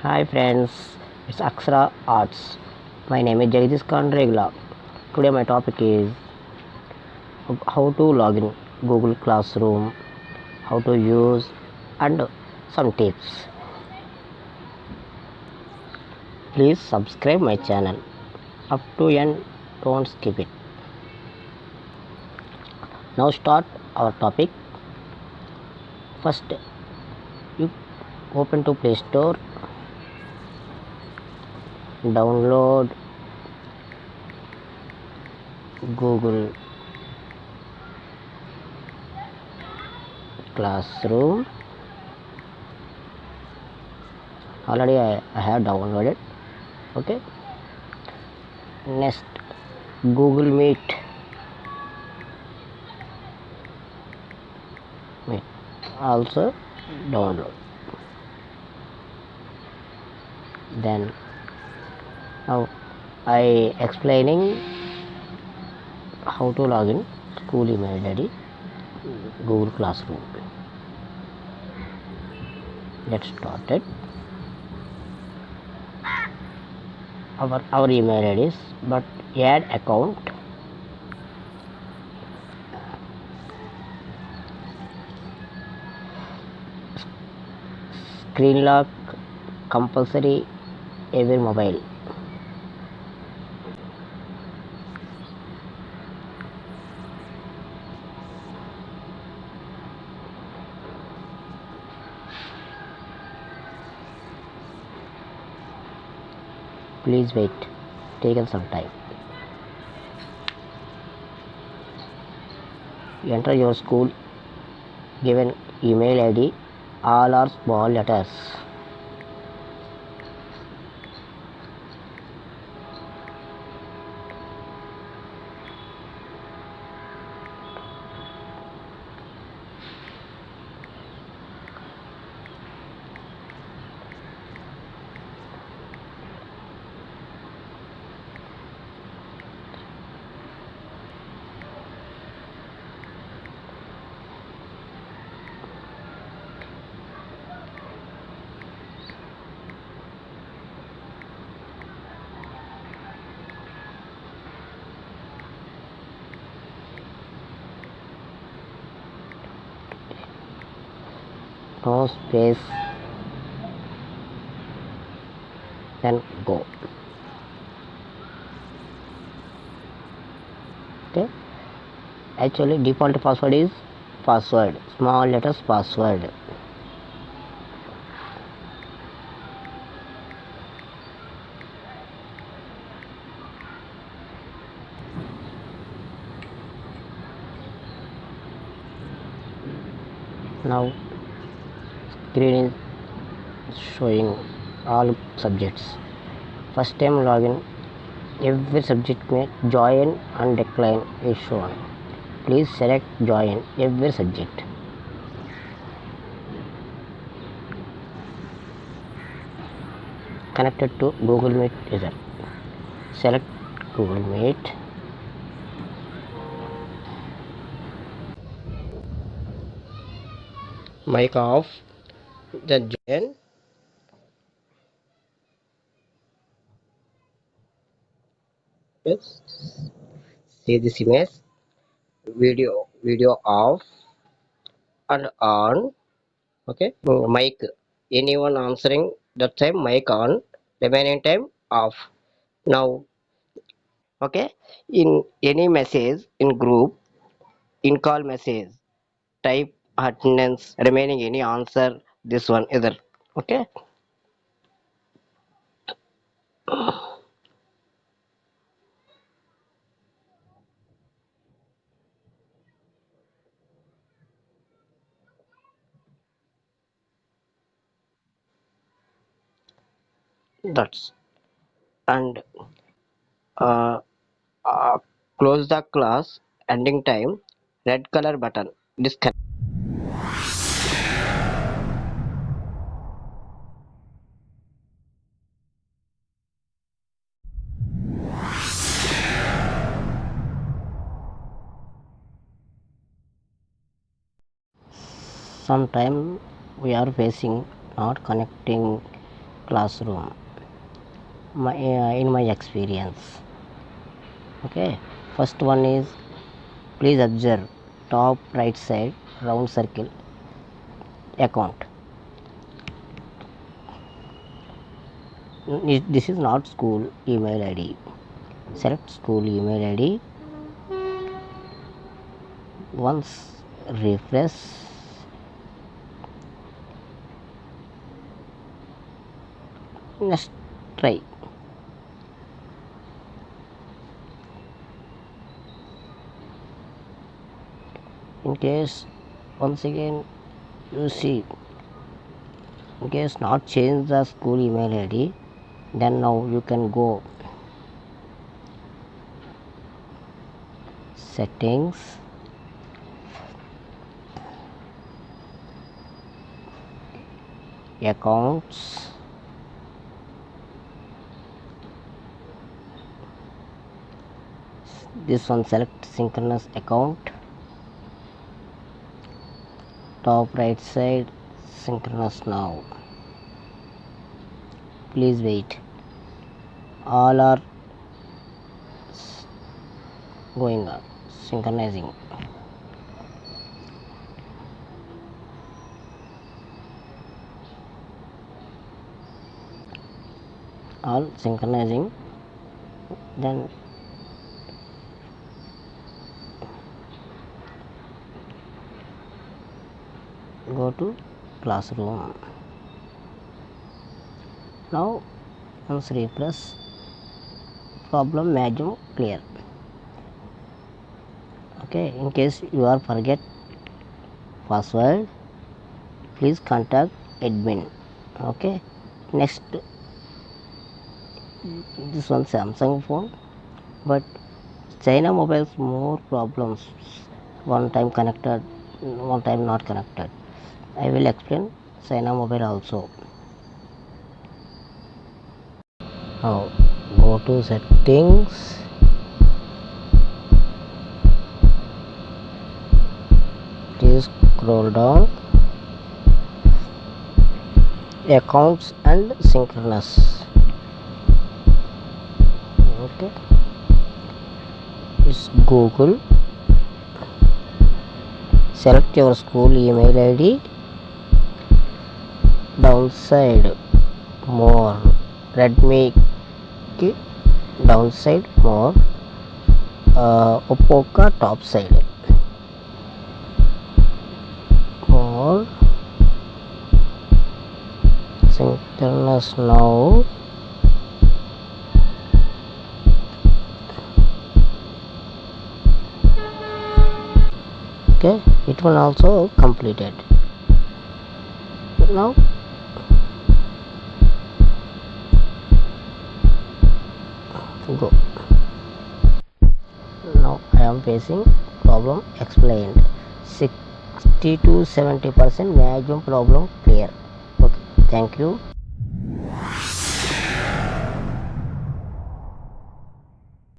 Hi friends, it's Akshara Arts. My name is Jagdish Kandregla. Today my topic is how to log in Google Classroom, how to use and some tips. Please subscribe my channel up to end, don't skip it. Now start our topic. First you open to Play Store, download Google Classroom. Already I have downloaded. Okay. Next, Google Meet. Also download. Then now I explaining how to log in school email ID Google Classroom. Get started. Our email IDs, but add account. Screen lock compulsory every mobile. Please wait. Taken some time. Enter your school given email ID. All are small letters. No space. Then go. Okay. Actually default password is password. Small letters password. Now screen is showing all subjects. First time login, every subject may join and decline is shown. Please select join every subject. Connected to Google Meet user. Select Google Meet. Mic off. Then join. Yes. See this image. Video off and on. Okay. Mic. Anyone answering that time mic on. Remaining time off. Now, okay, in any message in group, in call message, type attendance, remaining any answer, this one either. Okay, that's and uh, uh, close the class, ending time, red color button, disconnect. Sometime we are facing not connecting classroom in my experience. Okay, first one is, please observe top right side round circle account. This is not school email id. Select school email id. Once refresh, next try. In case once again you see, in case not change the school email id, then now you can go settings, accounts, this one select synchronous account, top right side synchronous now. Please wait, all are going on synchronizing. All synchronizing. Then go to classroom. Now once refresh, problem maximum clear. Okay, in case you are forget password, please contact admin. Okay, next, this one Samsung phone, but China mobiles more problems, one time connected, one time not connected. I will explain China mobile also. Now go to settings, please scroll down, accounts and synchronous. Okay, it's Google. Select your school email id, downside more, Redmi downside more, Oppo ka top side more, synchronous now. Okay, it will also completed. Now go. Now I am facing problem explained. 60 to 70% maximum problem clear. Okay, thank you.